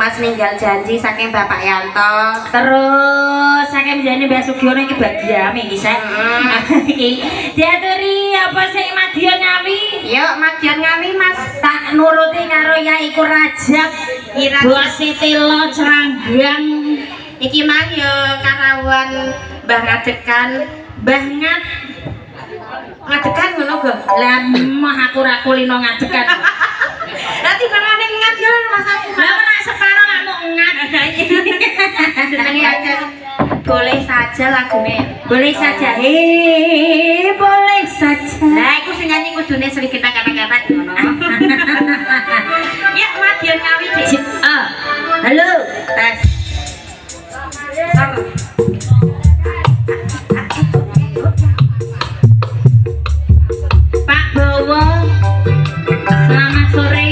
Mas ninggal janji saking Bapak Yanto. Terus saking jane Mbak Sugiono iki bagian iki sek. Iki diaturi apa sing Madiun Ngawi? Yuk Madiun Ngawi Mas. Tak nuruti karo Yaiku Rajab. Bos Tilo Ceranggang. Iki mang yo karawan Mbah Ngadekan. Mbah Ngadekan ngono go. Lah mah aku ra kulino ngadekan. Lah timbangane ngat yo Mas aku. Lah nek separo lak mau ngat. Senenge aja. Boleh saja lagune. Boleh saja. Boleh saja. Lah iku sing nyanyi kudune sedikit kata-kata ngono. Ya Madiun Ngawi Dik. Halo. Tes. Pak Bowo. Selamat sore.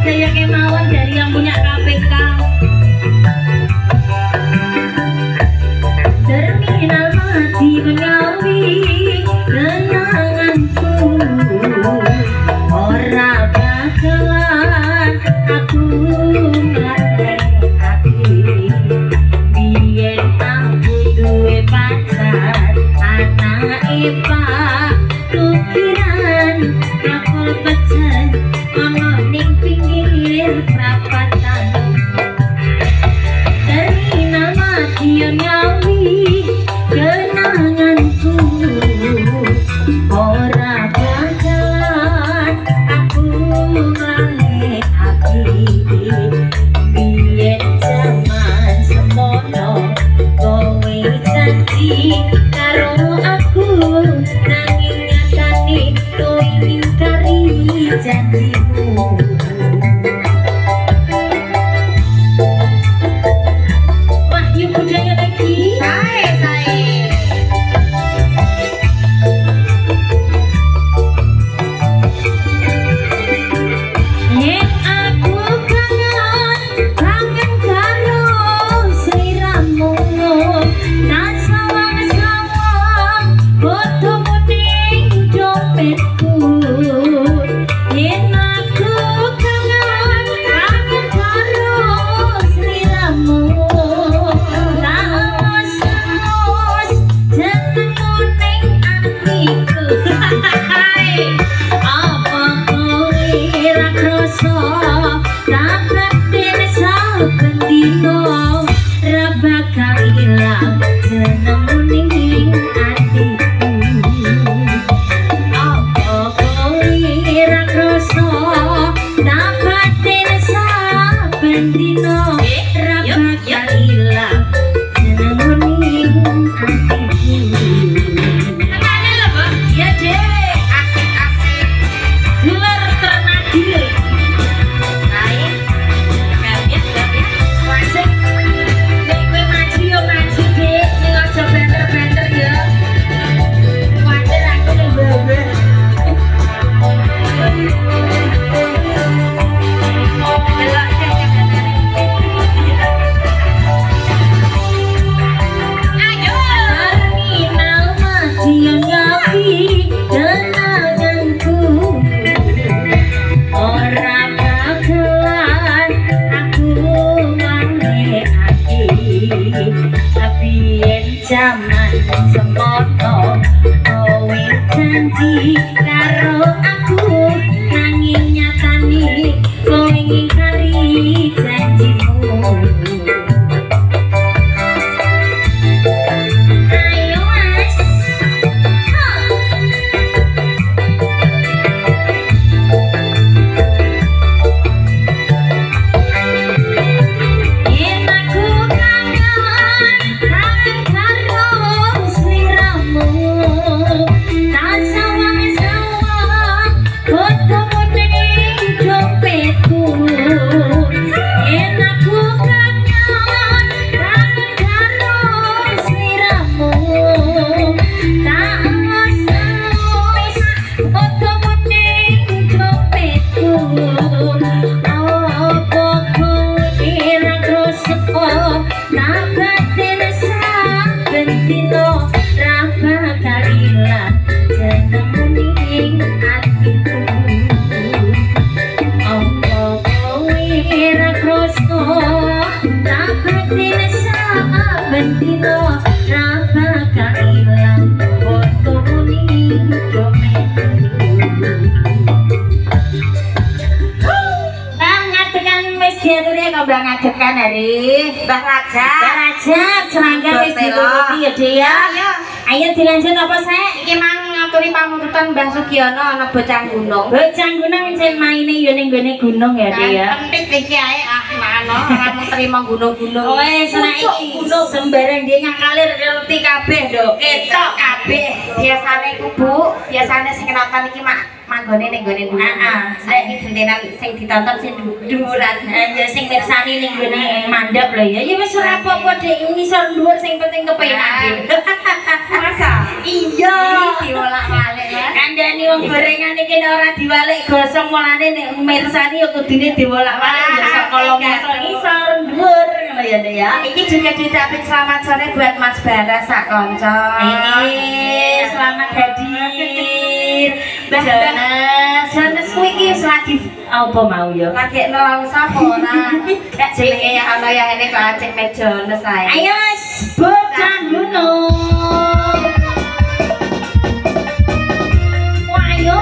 Sedaya kemauan dari yang punya KPK. Terminal mati mengawi kenanganku. Ora bakalan aku ngarep hati. Biyen aku duwe pacar anak Pak Tukiran kapal pecah ono ning pinggir perapatan. Terminal Madiun Ngawi kenanganku. Ora bakalan aku ngalih hati. Biyen zaman semono kowe janji karo aku, nanging nyatane kowe ngingkari janjimu. Wahyu budaya lagi. Sae. Yen aku kangen karo sliramu, tak sawang-sawang fotomu ning dompetku. Yen aku kangen karo sliramu, tak mus-mus jenengmu ning atiku. Apa kowe ra krasa tak batin saben dina, ra bakal ilang jenengmu ning atiku. Apa kowe ra krasa tak batin saben dina, ra bakal ilang jenengmu ning atiku. Katane lho, Bu. Ya Dek, Asik-asik. gelar ternadil. Baik. Gabian. Wasik dino rasa kailang foto ning dompet. Diaturi kok Mbak ngadekan hari Mbah Rajab. Mbak Rajab serangga wis dituruti ya Dek ya. Ayo dilanjut apa sih? Iki mang ngaturi pamuntutan Mbah Sugiono ana bocah gunung. Bocah gunung jen maine yo ning gone gunung ya Dek ya. Penting iki ae mano ora mau terima gunung-gunung. Wes nek iki sembarang dia ngakalir ngerti kabeh lho. Ketok kabeh. Biasane iku Bu, biasane sing kenatan iki manggone ning gone gunung. Heeh. Saiki gentenan sing ditonton sing dhuwuran. Ya sing mirsani ning gone mandap lho ya. Ya wis ora apa-apa Dek, ngisor dhuwur sing penting kepenak. Masa? Iya. Diwolak-walik ya. Kandhani wong gorengan iki nek ora diwalik gosong mulane nek mirsani ya kudune diwalak-walik ya saka longso ngisor dhuwur ngono ya Dek ya. Iki juga diucapin selamat sore buat Mas Bara sak kanca. Selamat hadir. Jones kuwi iki lagi apa mau ya? lagi nelongso apa ora? Jenenge ya ana ya ini kok acik Jones ae. Ayo Mas, bocah gunung. Wah, ayo.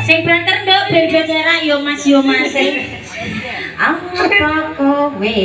Sing banter nduk ben cerak yo Mas yo Mas. Apa kowe?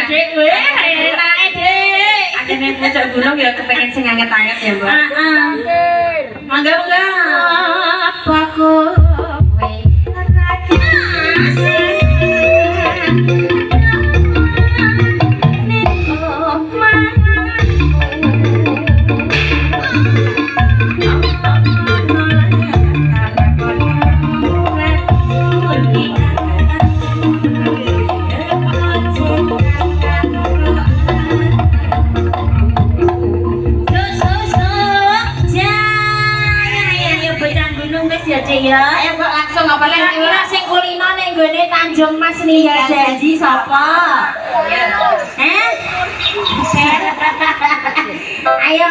Dik kowe enake Dik. Akhirnya pucuk gunung ya kepengen sing anget-anget ya, Mbak. Mangga mangga. Apa kowe ya, ayo Mbak langsung apa lagi? Kira sing kulino ning gone Tanjung Mas Nia janji sapa? Ayo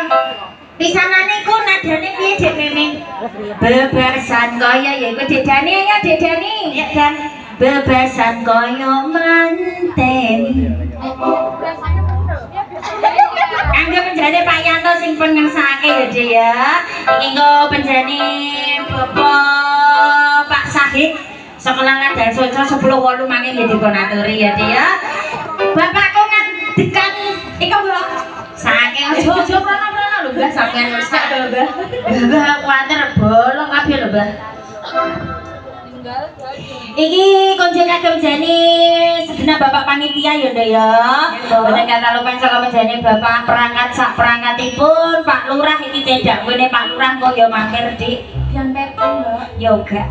pisanane ku nadane piye Dik Meming? Bebasan kaya ya iku dedane ya dedane. Ya Dan bebasan kaya manten. Angga penjane Pak Yanto sing pun ngersake ya Dik ya. Iki nggo penjane Bapak Pak Sahid sekolah dan soco 10.8 mangke nggih dipun aturi ya Dik ya. Bapakku ngadekan iku lho saking aja prono-prono lho Mbah sampean wis tak lho Mbah. Mbah kuwatir bolong kabeh lho Mbah. Iki konjone kemjane segenap Bapak panitia ya Nduk ya. Boten kata lupa saka menjane Bapak perangkat sak perangkatipun Pak Lurah iki cedak ngene Pak Lurah kok ya mampir Dik. Pian pepeng Mbak. Yoga.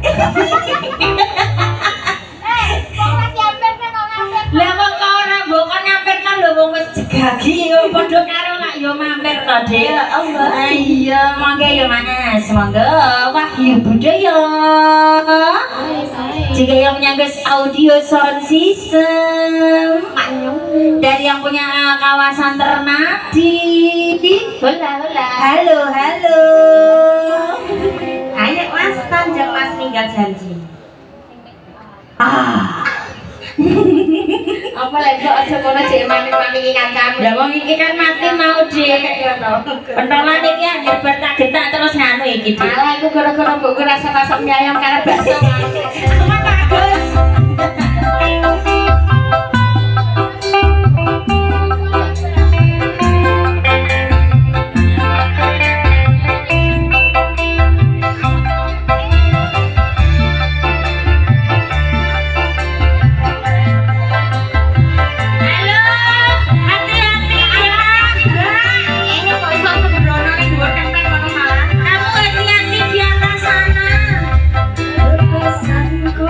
Lah kok ora mbok kon nyampirno lho wong wis jegagi yo padha karo lak yo mampir to Dik. Ya Allah. Iya, monggo ya Mas. Monggo Wahyu Budaya. Jika yang punya guys audio sound system dari yang punya kawasan Ternadi. Halo halo. Ayo Mas Tanjung Mas ninggal janji. apa lagi kok aja kono jek mami-mami iki kancamu. Lah wong iki kan mati mau Dik. Pentolan iki anjir bar tak getak terus nganu iki Dik. Malah aku gara-gara mbokku rasa-rasa mie ayam karena bakso. Aku mah bagus. Kamu hati-hati di atas sana. Berpesanku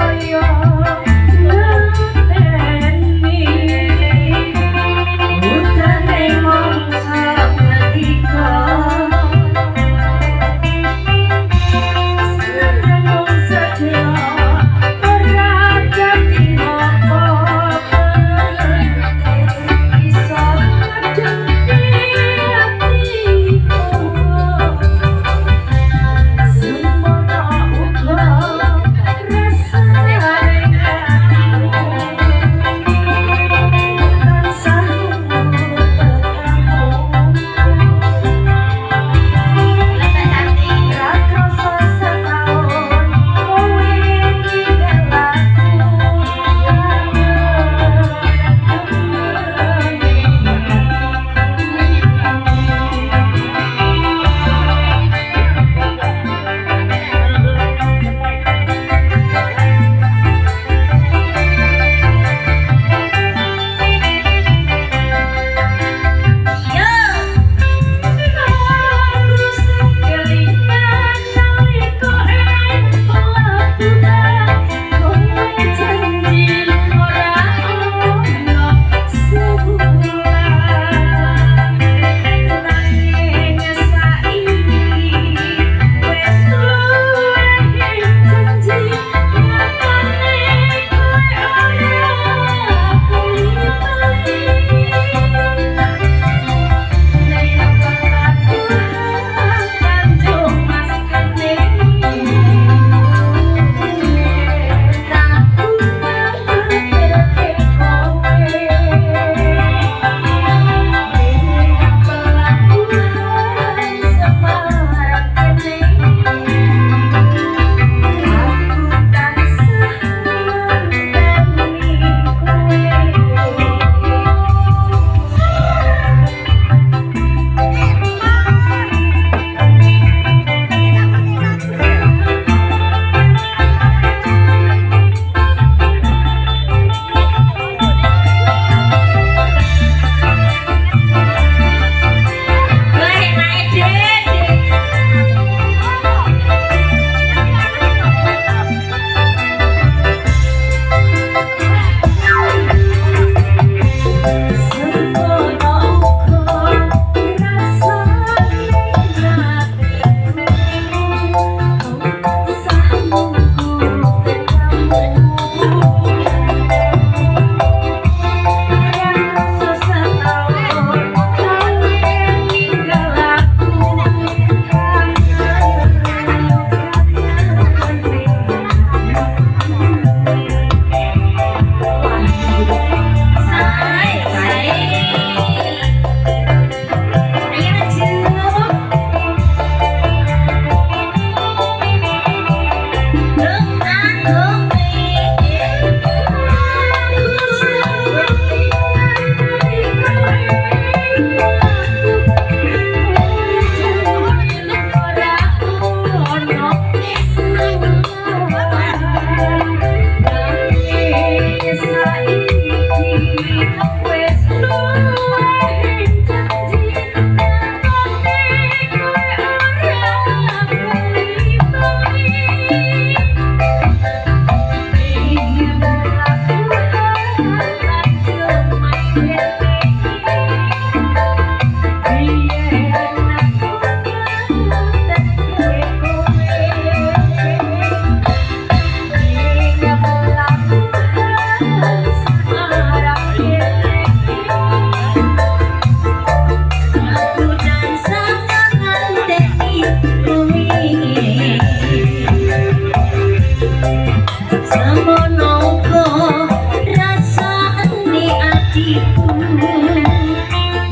hatiku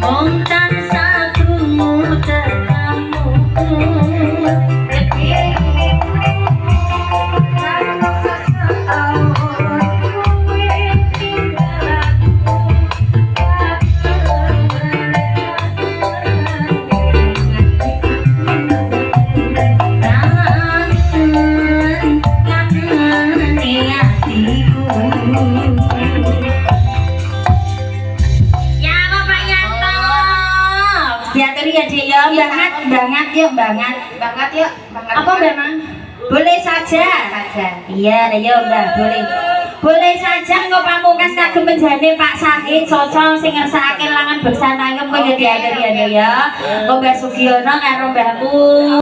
mung tansah krungu tekamu diaturi ya Dek ya, banget yuk, banget yuk, banget. apa Mbak Mang? Boleh saja. Iya, ya Mbak, boleh saja engko pamungkas kagem menjane Pak Sahid Soco sing ngersakake langan beksan tangem kok ya diaturi ya Dek ya. Kok Mbak Sugiono karo Mbahku